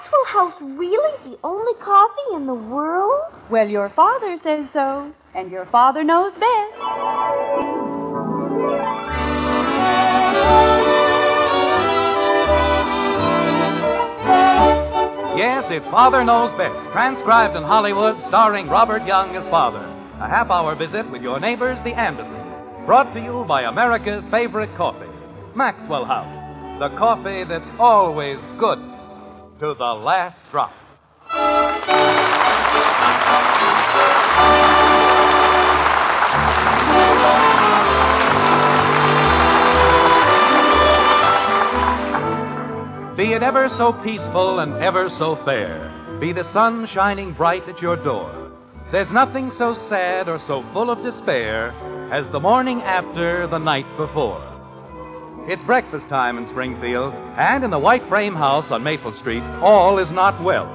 Maxwell House really the only coffee in the world? Well, your father says so, and your father knows best. Yes, it's Father Knows Best, transcribed in Hollywood, starring Robert Young as father. A half-hour visit with your neighbors, the Andersons. Brought to you by America's favorite coffee, Maxwell House. The coffee that's always good to the last drop. Be it ever so peaceful and ever so fair, be the sun shining bright at your door, there's nothing so sad or so full of despair as the morning after the night before. It's breakfast time in Springfield, and in the white frame house on Maple Street, all is not well.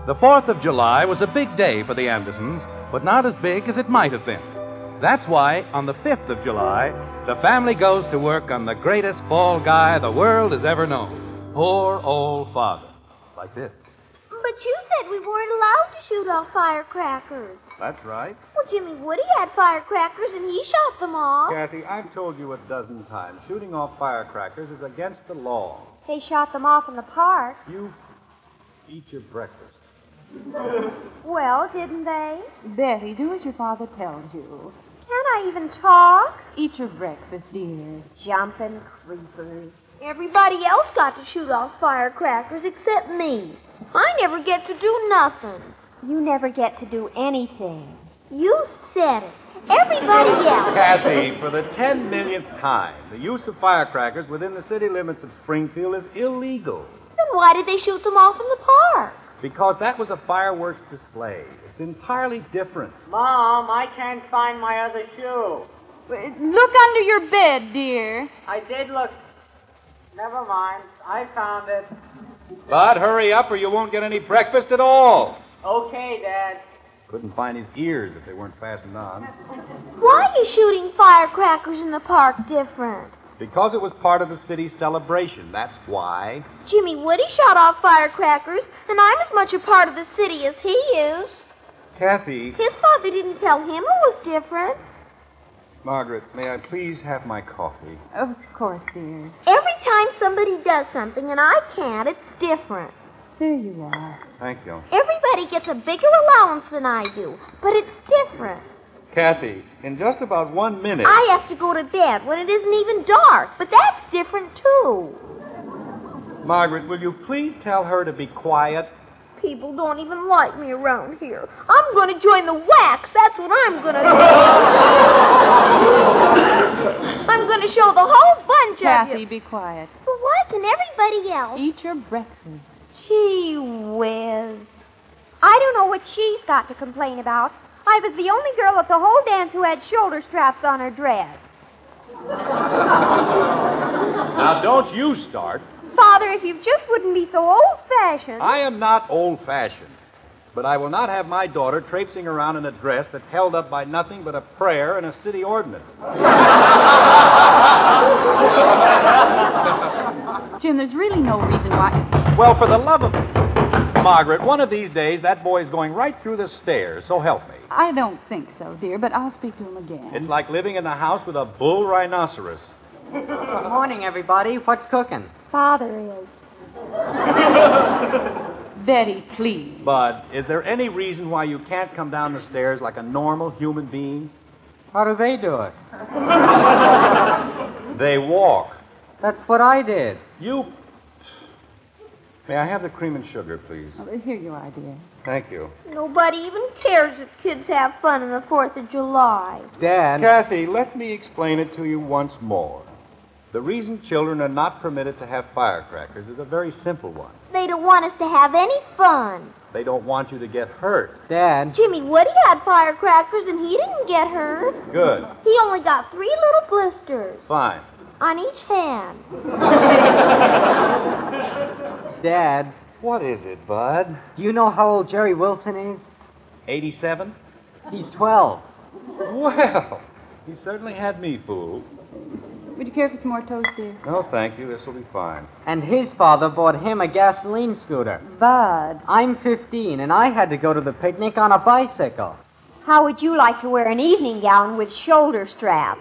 The 4th of July was a big day for the Andersons, but not as big as it might have been. That's why, on the 5th of July, the family goes to work on the greatest ball guy the world has ever known. Poor old Father. Like this. But you said we weren't allowed to shoot off firecrackers. That's right. Well, Jimmy Woody had firecrackers and he shot them off. Kathy, I've told you a dozen times, shooting off firecrackers is against the law. They shot them off in the park. You eat your breakfast. Well, didn't they? Betty, do as your father tells you. Can't I even talk? Eat your breakfast, dear. Jumping creepers. Everybody else got to shoot off firecrackers except me. I never get to do nothing. You never get to do anything. You said it. Everybody else. Kathy, for the 10 millionth time, the use of firecrackers within the city limits of Springfield is illegal. Then why did they shoot them off in the park? Because that was a fireworks display. It's entirely different. Mom, I can't find my other shoe. Look under your bed, dear. I did look. Never mind. I found it. Bud, hurry up or you won't get any breakfast at all. Okay, Dad. Couldn't find his ears if they weren't fastened on. Why are you shooting firecrackers in the park different? Because it was part of the city's celebration, that's why. Jimmy Woody shot off firecrackers, and I'm as much a part of the city as he is. Kathy. His father didn't tell him it was different. Margaret, may I please have my coffee? Of course, dear. Every time somebody does something and I can't, it's different. There you are. Thank you. Everybody gets a bigger allowance than I do, but it's different. Kathy, in just about 1 minute... I have to go to bed when it isn't even dark, but that's different, too. Margaret, will you please tell her to be quiet? People don't even like me around here. I'm going to join the Wax. That's what I'm going to do. I'm going to show the whole bunch of you. Kathy, be quiet. But why can everybody else? Eat your breakfast. Gee whiz. I don't know what she's got to complain about. I was the only girl at the whole dance who had shoulder straps on her dress. Now, don't you start. Father, if you just wouldn't be so old-fashioned. I am not old-fashioned, but I will not have my daughter traipsing around in a dress that's held up by nothing but a prayer and a city ordinance. Jim, there's really no reason why... Well, for the love of... Margaret, one of these days, that boy's going right through the stairs, so help me. I don't think so, dear, but I'll speak to him again. It's like living in a house with a bull rhinoceros. Good morning, everybody. What's cooking? Father is. Betty, please. Bud, is there any reason why you can't come down the stairs like a normal human being? How do they do it? They walk. That's what I did. You... May I have the cream and sugar, please? Oh, here you are, dear. Thank you. Nobody even cares if kids have fun on the 4th of July. Dad. Kathy, let me explain it to you once more. The reason children are not permitted to have firecrackers is a very simple one. They don't want us to have any fun. They don't want you to get hurt. Dad. Jimmy Woody had firecrackers and he didn't get hurt. Good. He only got 3 little blisters. Fine. On each hand. Dad. What is it, Bud? Do you know how old Jerry Wilson is? 87? He's 12. Well, he certainly had me fooled. Would you care for some more toast, dear? No, thank you. This will be fine. And his father bought him a gasoline scooter. Bud. I'm 15, and I had to go to the picnic on a bicycle. How would you like to wear an evening gown with shoulder strap?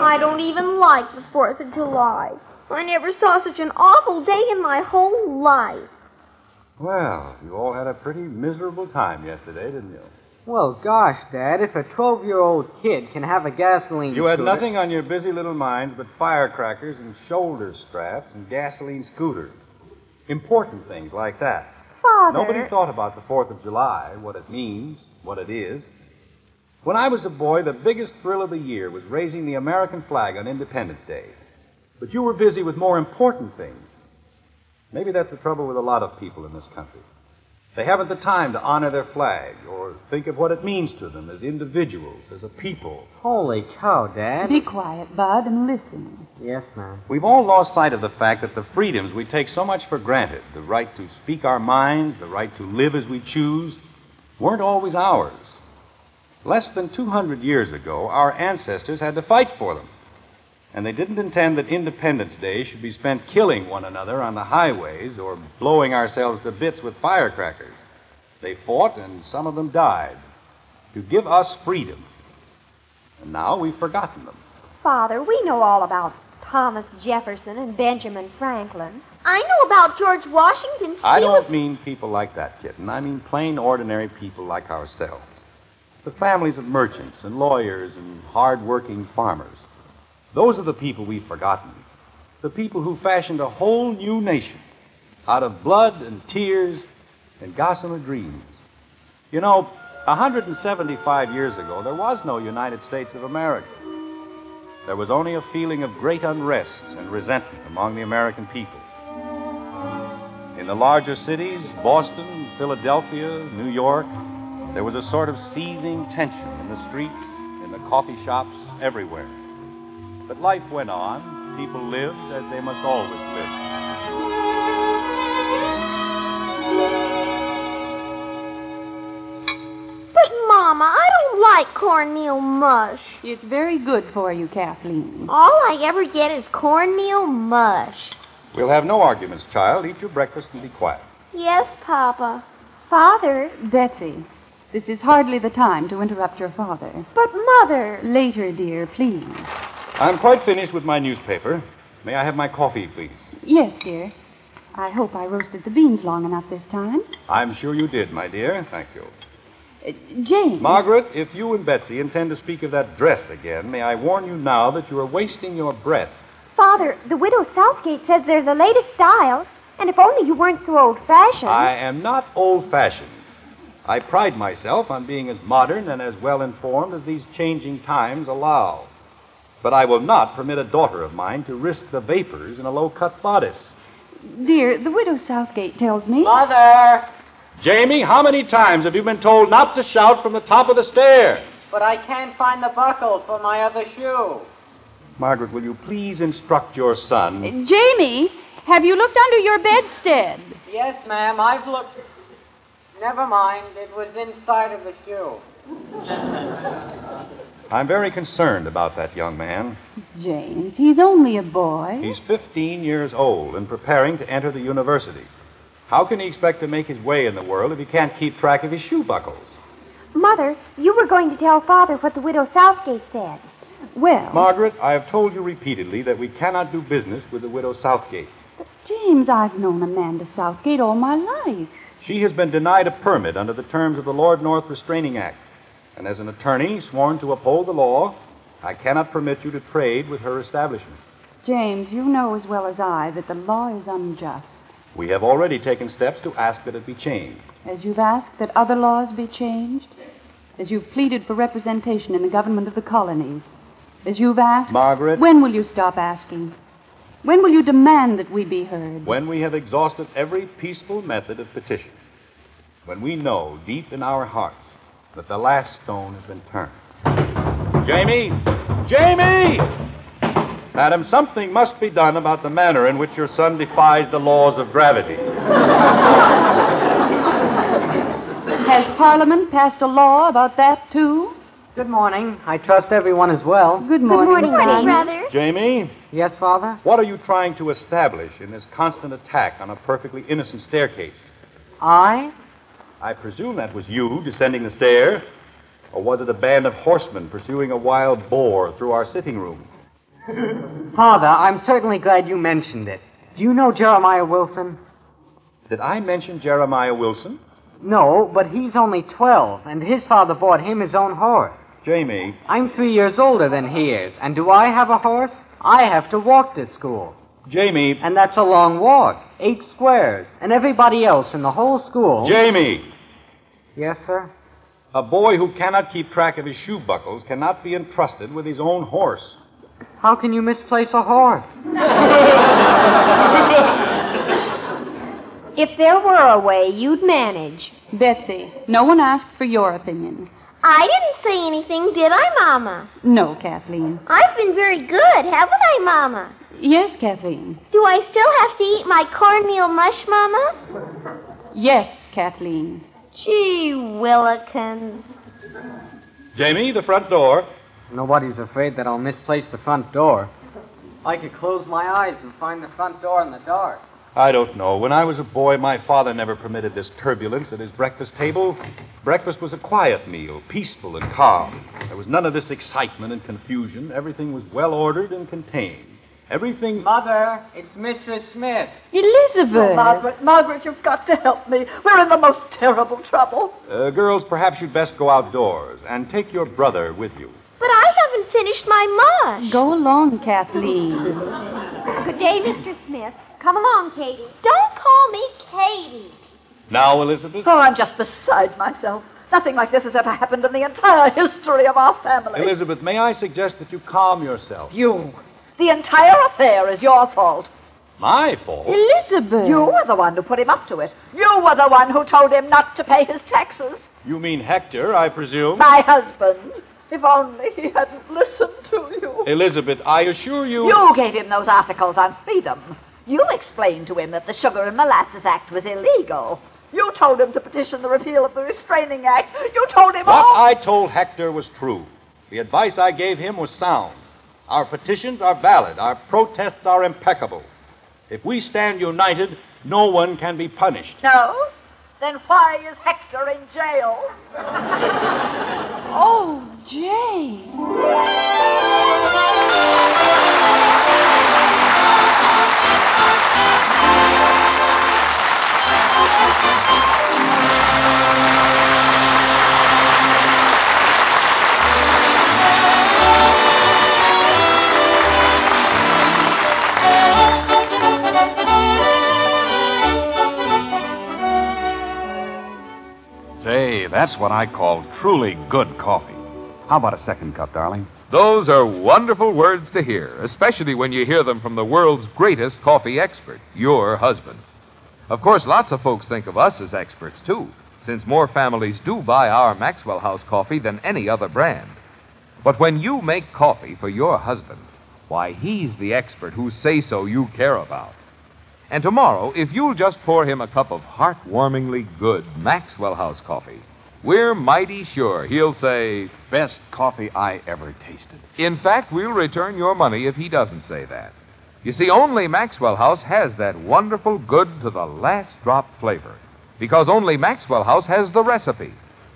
I don't even like the 4th of July. I never saw such an awful day in my whole life. Well, you all had a pretty miserable time yesterday, didn't you? Well, gosh, Dad, if a 12-year-old kid can have a gasoline You scooter... had nothing on your busy little minds but firecrackers and shoulder straps and gasoline scooters. Important things like that. Father... Nobody thought about the 4th of July, what it means, what it is. When I was a boy, the biggest thrill of the year was raising the American flag on Independence Day. But you were busy with more important things. Maybe that's the trouble with a lot of people in this country. They haven't the time to honor their flag or think of what it means to them as individuals, as a people. Holy cow, Dad. Be quiet, Bud, and listen. Yes, ma'am. We've all lost sight of the fact that the freedoms we take so much for granted, the right to speak our minds, the right to live as we choose, weren't always ours. Less than 200 years ago, our ancestors had to fight for them. And they didn't intend that Independence Day should be spent killing one another on the highways or blowing ourselves to bits with firecrackers. They fought, and some of them died, to give us freedom. And now we've forgotten them. Father, we know all about Thomas Jefferson and Benjamin Franklin. I know about George Washington. I don't mean people like that, kitten. I mean plain, ordinary people like ourselves. The families of merchants and lawyers and hard-working farmers. Those are the people we've forgotten. The people who fashioned a whole new nation out of blood and tears and gossamer dreams. You know, 175 years ago, there was no United States of America. There was only a feeling of great unrest and resentment among the American people. In the larger cities, Boston, Philadelphia, New York, there was a sort of seething tension in the streets, in the coffee shops, everywhere. But life went on. People lived as they must always live. But, Mama, I don't like cornmeal mush. It's very good for you, Kathleen. All I ever get is cornmeal mush. We'll have no arguments, child. Eat your breakfast and be quiet. Yes, Papa. Father. Betsy, this is hardly the time to interrupt your father. But, Mother. Later, dear, please. I'm quite finished with my newspaper. May I have my coffee, please? Yes, dear. I hope I roasted the beans long enough this time. I'm sure you did, my dear. Thank you. James. Margaret, if you and Betsy intend to speak of that dress again, may I warn you now that you are wasting your breath. Father, the widow Southgate says they're the latest style, and if only you weren't so old-fashioned. I am not old-fashioned. I pride myself on being as modern and as well-informed as these changing times allow. But I will not permit a daughter of mine to risk the vapors in a low-cut bodice. Dear, the widow Southgate tells me... Mother! Jamie, how many times have you been told not to shout from the top of the stair? But I can't find the buckle for my other shoe. Margaret, will you please instruct your son? Jamie, have you looked under your bedstead? Yes, ma'am, I've looked. Never mind, it was inside of the shoe. I'm very concerned about that young man. James, he's only a boy. He's 15 years old and preparing to enter the university. How can he expect to make his way in the world if he can't keep track of his shoe buckles? Mother, you were going to tell Father what the widow Southgate said. Well... Margaret, I have told you repeatedly that we cannot do business with the widow Southgate. But James, I've known Amanda Southgate all my life. She has been denied a permit under the terms of the Lord North Restraining Act. And as an attorney sworn to uphold the law, I cannot permit you to trade with her establishment. James, you know as well as I that the law is unjust. We have already taken steps to ask that it be changed. As you've asked that other laws be changed, as you've pleaded for representation in the government of the colonies, as you've asked... Margaret... When will you stop asking? When will you demand that we be heard? When we have exhausted every peaceful method of petition. When we know deep in our hearts that the last stone has been turned. Jamie! Jamie! Madam, something must be done about the manner in which your son defies the laws of gravity. Has Parliament passed a law about that, too? Good morning. I trust everyone is well. Good morning, son. Brother. Jamie, Yes, Father? what are you trying to establish in this constant attack on a perfectly innocent staircase? I? I presume that was you descending the stair. Or was it a band of horsemen pursuing a wild boar through our sitting room? Father, I'm certainly glad you mentioned it. Do you know Jeremiah Wilson? Did I mention Jeremiah Wilson? No, but he's only 12, and his father bought him his own horse. Jamie, I'm 3 years older than he is, and do I have a horse? I have to walk to school. Jamie, And that's a long walk, 8 squares, and everybody else in the whole school... Jamie! Yes, sir? A boy who cannot keep track of his shoe buckles cannot be entrusted with his own horse. How can you misplace a horse? If there were a way, you'd manage. Betsy, no one asked for your opinion. I didn't say anything, did I, Mama? No, Kathleen. I've been very good, haven't I, Mama? Yes, Kathleen. Do I still have to eat my cornmeal mush, Mama? Yes, Kathleen. Gee willikins. Jamie, the front door. Nobody's afraid that I'll misplace the front door. I could close my eyes and find the front door in the dark. I don't know. When I was a boy, my father never permitted this turbulence at his breakfast table. Breakfast was a quiet meal, peaceful and calm. There was none of this excitement and confusion. Everything was well ordered and contained. Everything... Mother, it's Mistress Smith. Elizabeth! Margaret, you've got to help me. We're in the most terrible trouble. Girls, perhaps you'd best go outdoors and take your brother with you. But I haven't finished my mush. Go along, Kathleen. Good day, Mr. Smith. Come along, Katie. Don't call me Katie. Now, Elizabeth? Oh, I'm just beside myself. Nothing like this has ever happened in the entire history of our family. Elizabeth, may I suggest that you calm yourself? You. The entire affair is your fault. My fault? Elizabeth! You were the one who put him up to it. You were the one who told him not to pay his taxes. You mean Hector, I presume? My husband. If only he hadn't listened to you. Elizabeth, I assure you... You gave him those articles on freedom. You explained to him that the Sugar and Molasses Act was illegal. You told him to petition the repeal of the Restraining Act. You told him What all... I told Hector was true. The advice I gave him was sound. Our petitions are valid. Our protests are impeccable. If we stand united, no one can be punished. No? Then why is Hector in jail? Oh, Jane. Say, that's what I call truly good coffee. How about a second cup, darling? Those are wonderful words to hear, especially when you hear them from the world's greatest coffee expert, your husband. Of course, lots of folks think of us as experts, too, since more families do buy our Maxwell House coffee than any other brand. But when you make coffee for your husband, why, he's the expert whose say-so you care about. And tomorrow, if you'll just pour him a cup of heartwarmingly good Maxwell House coffee, we're mighty sure he'll say, Best coffee I ever tasted. in fact, we'll return your money if he doesn't say that. You see, only Maxwell House has that wonderful good to the last drop flavor, because only Maxwell House has the recipe.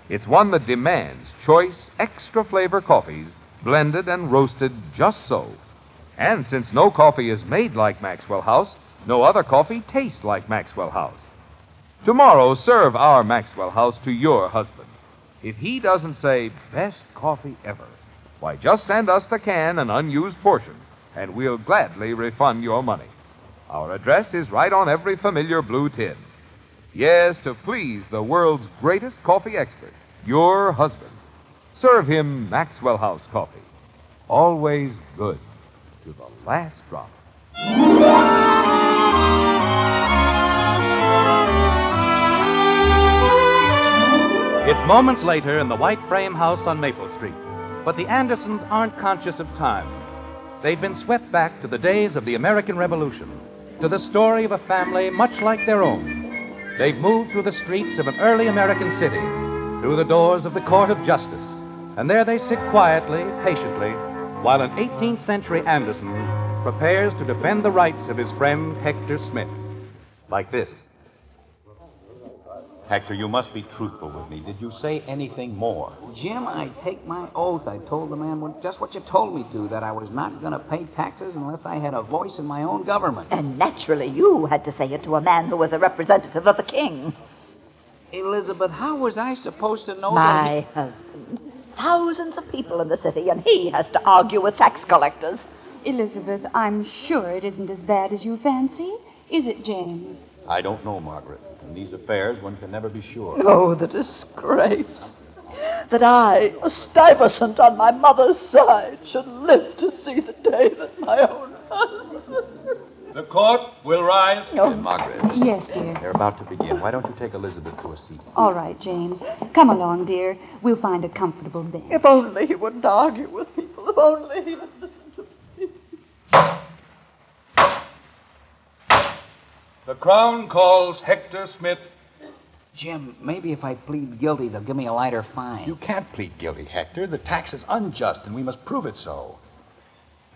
It's one that demands choice, extra flavor coffees, blended and roasted just so. And since no coffee is made like Maxwell House, no other coffee tastes like Maxwell House. Tomorrow, serve our Maxwell House to your husband. If he doesn't say, best coffee ever, why, just send us the can and unused portion, and we'll gladly refund your money. Our address is right on every familiar blue tin. Yes, to please the world's greatest coffee expert, your husband. Serve him Maxwell House coffee. Always good to the last drop. It's moments later in the white frame house on Maple Street, but the Andersons aren't conscious of time. They've been swept back to the days of the American Revolution, to the story of a family much like their own. They've moved through the streets of an early American city, through the doors of the Court of Justice, And there they sit quietly, patiently, while an 18th century Anderson prepares to defend the rights of his friend Hector Smith. Like this. Hector, you must be truthful with me. Did you say anything more? Jim, I take my oath I told the man just what you told me to, that I was not going to pay taxes unless I had a voice in my own government. And naturally, you had to say it to a man who was a representative of the king. Elizabeth, how was I supposed to know My husband. Thousands of people in the city, and he has to argue with tax collectors. Elizabeth, I'm sure it isn't as bad as you fancy. Is it, James? I don't know, Margaret. In these affairs, one can never be sure. Oh, the disgrace. That I, a Stuyvesant on my mother's side, should live to see the day that my own husband... The court will rise. Oh. Margaret. Yes, dear. They're about to begin. Why don't you take Elizabeth to a seat? All right, James. Come along, dear. We'll find a comfortable bench. If only he wouldn't argue with people. If only he would listen to me. The Crown calls Hector Smith. Jim, maybe if I plead guilty, they'll give me a lighter fine. You can't plead guilty, Hector. The tax is unjust, and we must prove it so.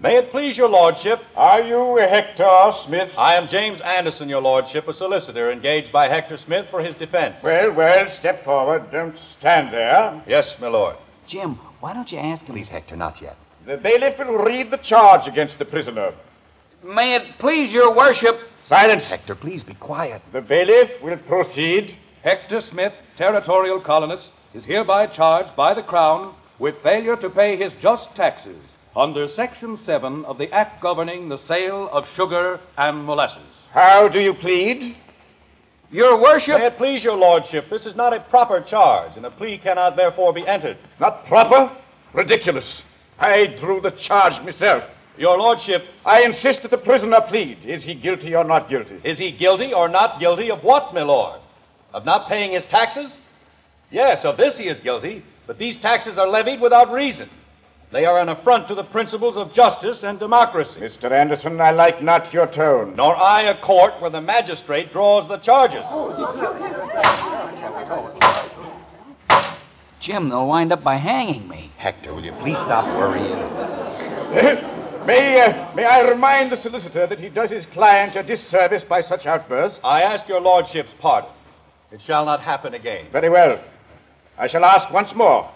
May it please your lordship. Are you Hector Smith? I am James Anderson, your lordship, a solicitor engaged by Hector Smith for his defense. Well, step forward. Don't stand there. Yes, my lord. Jim, why don't you ask him? Please, Hector, not yet. The bailiff will read the charge against the prisoner. May it please your worship. Silence. Hector, please be quiet. The bailiff will proceed. Hector Smith, territorial colonist, is hereby charged by the Crown with failure to pay his just taxes under Section 7 of the Act governing the sale of sugar and molasses. How do you plead? Your worship. May it please your lordship, this is not a proper charge, and a plea cannot therefore be entered. Not proper? Ridiculous. I drew the charge myself. Your lordship... I insist that the prisoner plead. Is he guilty or not guilty? Is he guilty or not guilty of what, my lord? Of not paying his taxes? Yes, of this he is guilty, but these taxes are levied without reason. They are an affront to the principles of justice and democracy. Mr. Anderson, I like not your tone. Nor I a court where the magistrate draws the charges. Jim, they'll wind up by hanging me. Hector, will you please stop worrying? May I remind the solicitor that he does his client a disservice by such outbursts? I ask your lordship's pardon. It shall not happen again. Very well. I shall ask once more.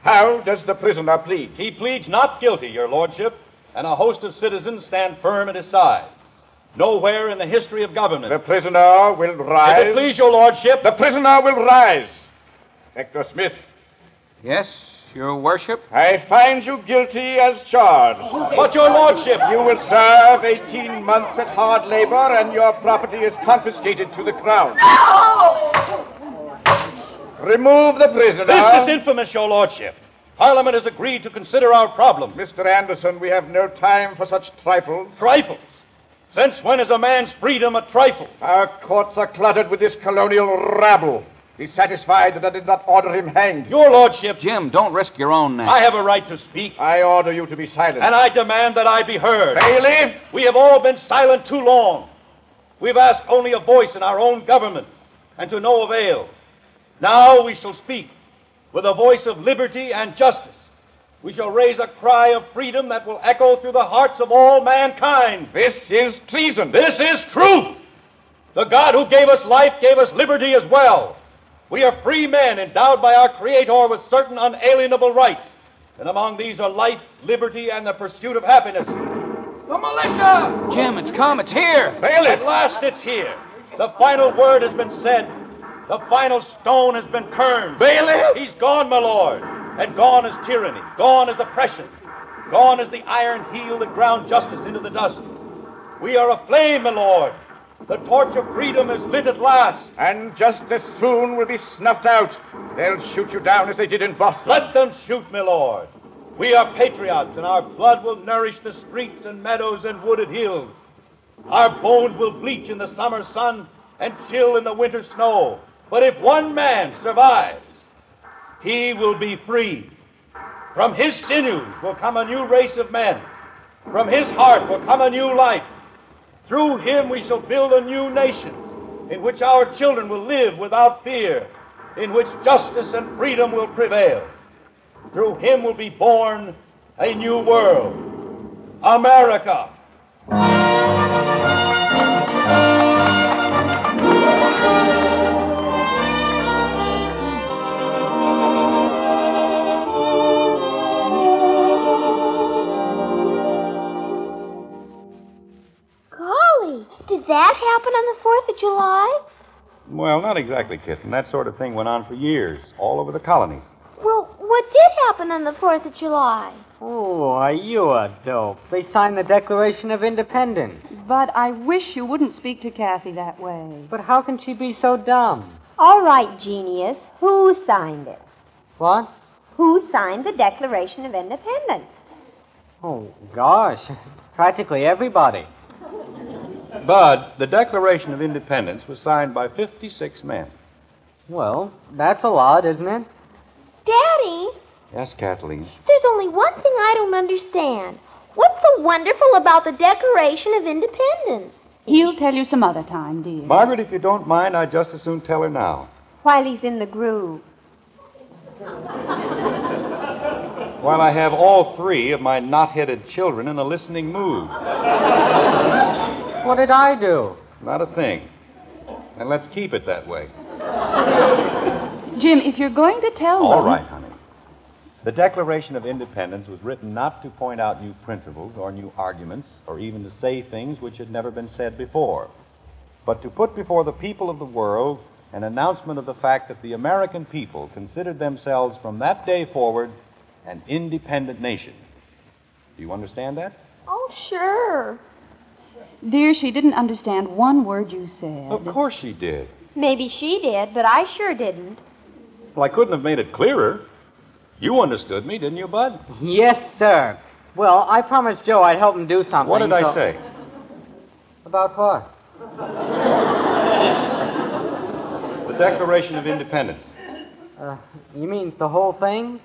How does the prisoner plead? He pleads not guilty, your lordship, and a host of citizens stand firm at his side. Nowhere in the history of government... The prisoner will rise. If it please your lordship... The prisoner will rise. Hector Smith. Yes, your worship. I find you guilty as charged. But your lordship... You will serve 18 months at hard labor, and your property is confiscated to the Crown. No! Remove the prisoner. This is infamous, your lordship. Parliament has agreed to consider our problem. Mr. Anderson, we have no time for such trifles. Trifles? Since when is a man's freedom a trifle? Our courts are cluttered with this colonial rabble. Be satisfied that I did not order him hanged. Your lordship... Jim, don't risk your own neck. I have a right to speak. I order you to be silent. And I demand that I be heard. Bailey! We have all been silent too long. We've asked only a voice in our own government, and to no avail. Now we shall speak with a voice of liberty and justice. We shall raise a cry of freedom that will echo through the hearts of all mankind. This is treason. This is truth. The God who gave us life gave us liberty as well. We are free men endowed by our Creator with certain unalienable rights. And among these are life, liberty, and the pursuit of happiness. The militia! Jim, it's come. It's here. Bailey! At last it's here. The final word has been said. The final stone has been turned. Bailey! He's gone, my lord. And gone is tyranny. Gone is oppression. Gone is the iron heel that ground justice into the dust. We are aflame, my lord. The torch of freedom is lit at last. And just as soon will be snuffed out. They'll shoot you down as they did in Boston. Let them shoot, my lord. We are patriots, and our blood will nourish the streets and meadows and wooded hills. Our bones will bleach in the summer sun and chill in the winter snow. But if one man survives, he will be free. From his sinews will come a new race of men. From his heart will come a new life. Through him we shall build a new nation in which our children will live without fear, in which justice and freedom will prevail. Through him will be born a new world. America. Golly, did that happen on the 4th of July? Well, not exactly, kitten. That sort of thing went on for years, all over the colonies. Well, what did happen on the 4th of July? Oh, are you a dope? They signed the Declaration of Independence. But I wish you wouldn't speak to Kathy that way. But how can she be so dumb? All right, genius. Who signed it? What? Who signed the Declaration of Independence? Oh, gosh. Practically everybody. Bud, the Declaration of Independence was signed by 56 men. Well, that's a lot, isn't it? Daddy, Yes, Kathleen. there's only one thing I don't understand. What's so wonderful about the Declaration of Independence? He'll tell you some other time, dear. Margaret, if you don't mind, I'd just as soon tell her now. While he's in the groove. While I have all three of my knot-headed children in a listening mood. What did I do? Not a thing. And let's keep it that way. Jim, if you're going to tell All them... right, honey. The Declaration of Independence was written not to point out new principles or new arguments or even to say things which had never been said before, but to put before the people of the world an announcement of the fact that the American people considered themselves from that day forward an independent nation. Do you understand that? Oh, sure. Dear, she didn't understand one word you said. Of course she did. Maybe she did, but I sure didn't. Well, I couldn't have made it clearer. You understood me, didn't you, Bud? Yes, sir. Well, I promised Joe I'd help him do something. What did I say? About what? The Declaration of Independence. You mean the whole thing?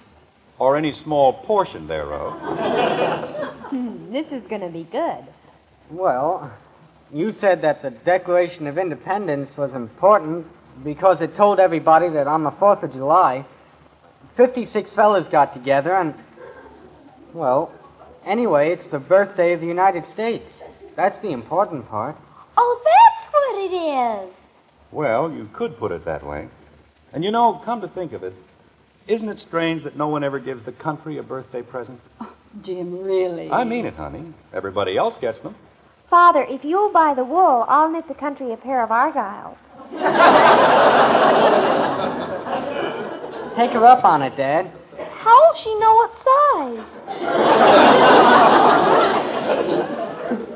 Or any small portion thereof. This is going to be good. Well, you said that the Declaration of Independence was important because it told everybody that on the 4th of July, 56 fellas got together and, well, anyway, it's the birthday of the United States. That's the important part. Oh, that's what it is. Well, you could put it that way. And you know, come to think of it, isn't it strange that no one ever gives the country a birthday present? Oh, Jim, really? I mean it, honey. Everybody else gets them. Father, if you'll buy the wool, I'll knit the country a pair of argyles. Take her up on it, Dad. How'll she know what size?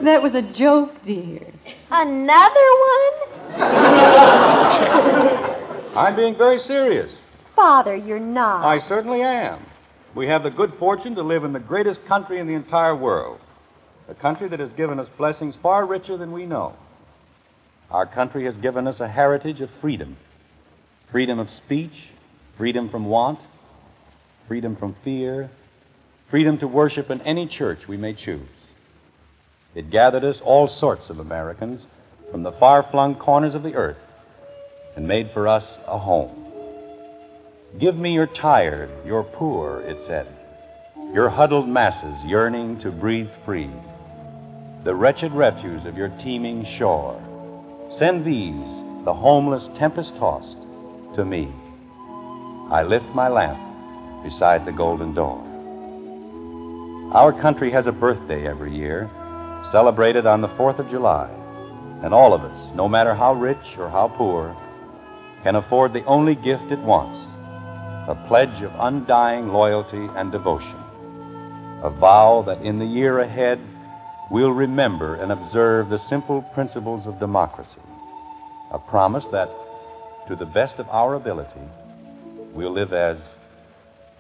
That was a joke, dear. Another one? I'm being very serious. Father, you're not. I certainly am. We have the good fortune to live in the greatest country in the entire world. A country that has given us blessings far richer than we know. Our country has given us a heritage of freedom. Freedom of speech, freedom from want, freedom from fear, freedom to worship in any church we may choose. It gathered us, all sorts of Americans, from the far-flung corners of the earth and made for us a home. Give me your tired, your poor, it said, your huddled masses yearning to breathe free, the wretched refuse of your teeming shore. Send these, the homeless tempest-tossed, to me. I lift my lamp beside the golden door. Our country has a birthday every year, celebrated on the 4th of July, and all of us, no matter how rich or how poor, can afford the only gift it wants, a pledge of undying loyalty and devotion, a vow that in the year ahead we'll remember and observe the simple principles of democracy, a promise that, to the best of our ability, we'll live as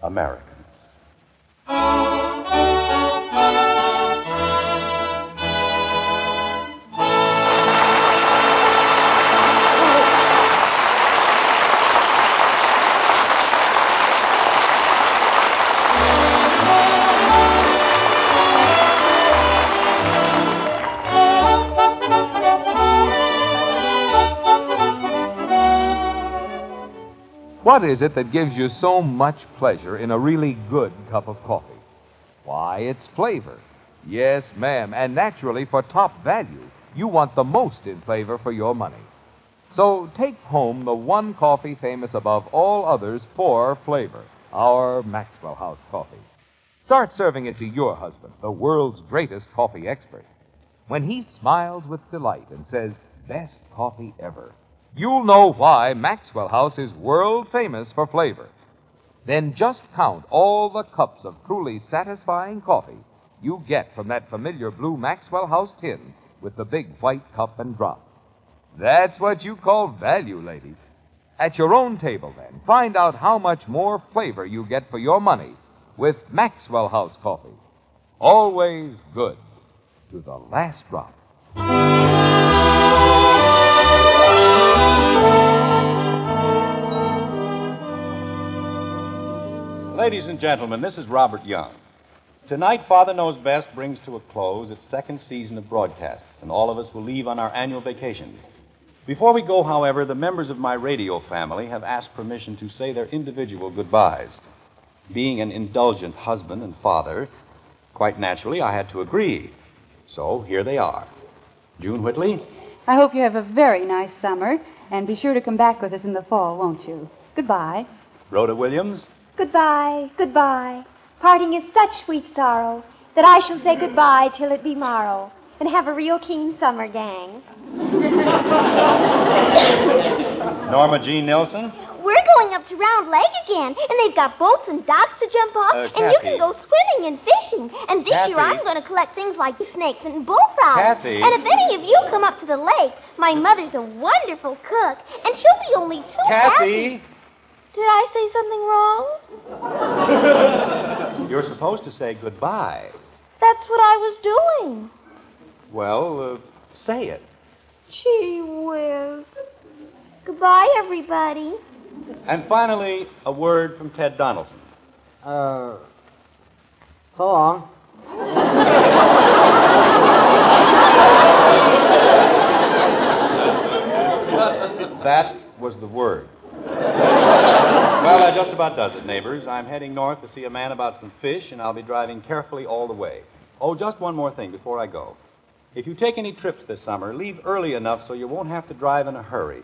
Americans. What is it that gives you so much pleasure in a really good cup of coffee? Why, it's flavor. Yes, ma'am, and naturally, for top value, you want the most in flavor for your money. So take home the one coffee famous above all others for flavor, our Maxwell House coffee. Start serving it to your husband, the world's greatest coffee expert. When he smiles with delight and says, "Best coffee ever," you'll know why Maxwell House is world famous for flavor. Then just count all the cups of truly satisfying coffee you get from that familiar blue Maxwell House tin with the big white cup and drop. That's what you call value, ladies. At your own table, then, find out how much more flavor you get for your money with Maxwell House coffee. Always good to the last drop. Ladies and gentlemen, this is Robert Young. Tonight, Father Knows Best brings to a close its second season of broadcasts, and all of us will leave on our annual vacations. Before we go, however, the members of my radio family have asked permission to say their individual goodbyes. Being an indulgent husband and father, quite naturally, I had to agree. So here they are. June Whitley. I hope you have a very nice summer, and be sure to come back with us in the fall, won't you? Goodbye. Rhoda Williams. Goodbye, goodbye. Parting is such sweet sorrow that I shall say goodbye till it be morrow and have a real keen summer, gang. Norma Jean Nilsson. We're going up to Round Lake again, and they've got boats and docks to jump off, and you can go swimming and fishing. And this year I'm going to collect things like snakes and bullfrogs. Kathy. And if any of you come up to the lake, my mother's a wonderful cook, and she'll be only too happy. Did I say something wrong? You're supposed to say goodbye. That's what I was doing. Well, say it. Gee whiz. Goodbye, everybody. And finally, a word from Ted Donaldson. So long. That was the word. Well, that just about does it, neighbors. I'm heading north to see a man about some fish, and I'll be driving carefully all the way. Oh, just one more thing before I go. If you take any trips this summer, leave early enough so you won't have to drive in a hurry.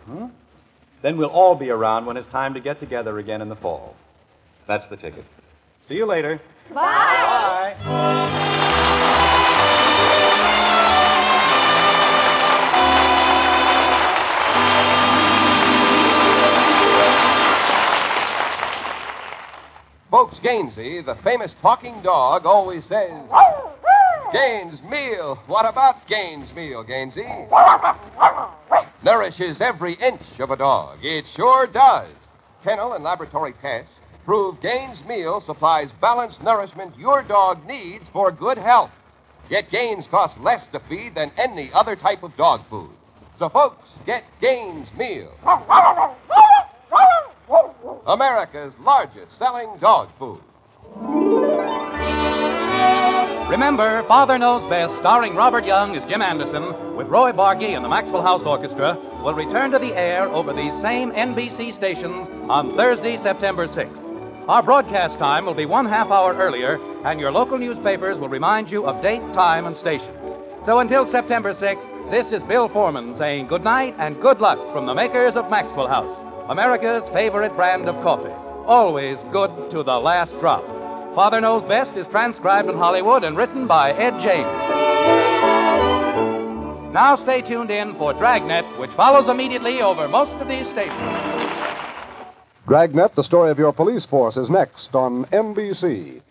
Then we'll all be around when it's time to get together again in the fall. That's the ticket. See you later. Bye. Folks, Gainsey, the famous talking dog, always says, "Gaines meal. What about Gaines meal, Gainsey? Nourishes every inch of a dog. It sure does. Kennel and laboratory tests prove Gaines meal supplies balanced nourishment your dog needs for good health. Yet Gaines costs less to feed than any other type of dog food. So, folks, get Gaines meal. America's largest selling dog food. Remember, Father Knows Best, starring Robert Young as Jim Anderson, with Roy Bargy and the Maxwell House Orchestra, will return to the air over these same NBC stations on Thursday, September 6th. Our broadcast time will be 1/2 hour earlier, and your local newspapers will remind you of date, time, and station. So until September 6th, this is Bill Foreman saying good night and good luck from the makers of Maxwell House, America's favorite brand of coffee. Always good to the last drop. Father Knows Best is transcribed in Hollywood and written by Ed James. Now stay tuned in for Dragnet, which follows immediately over most of these stations. Dragnet, the story of your police force, is next on NBC.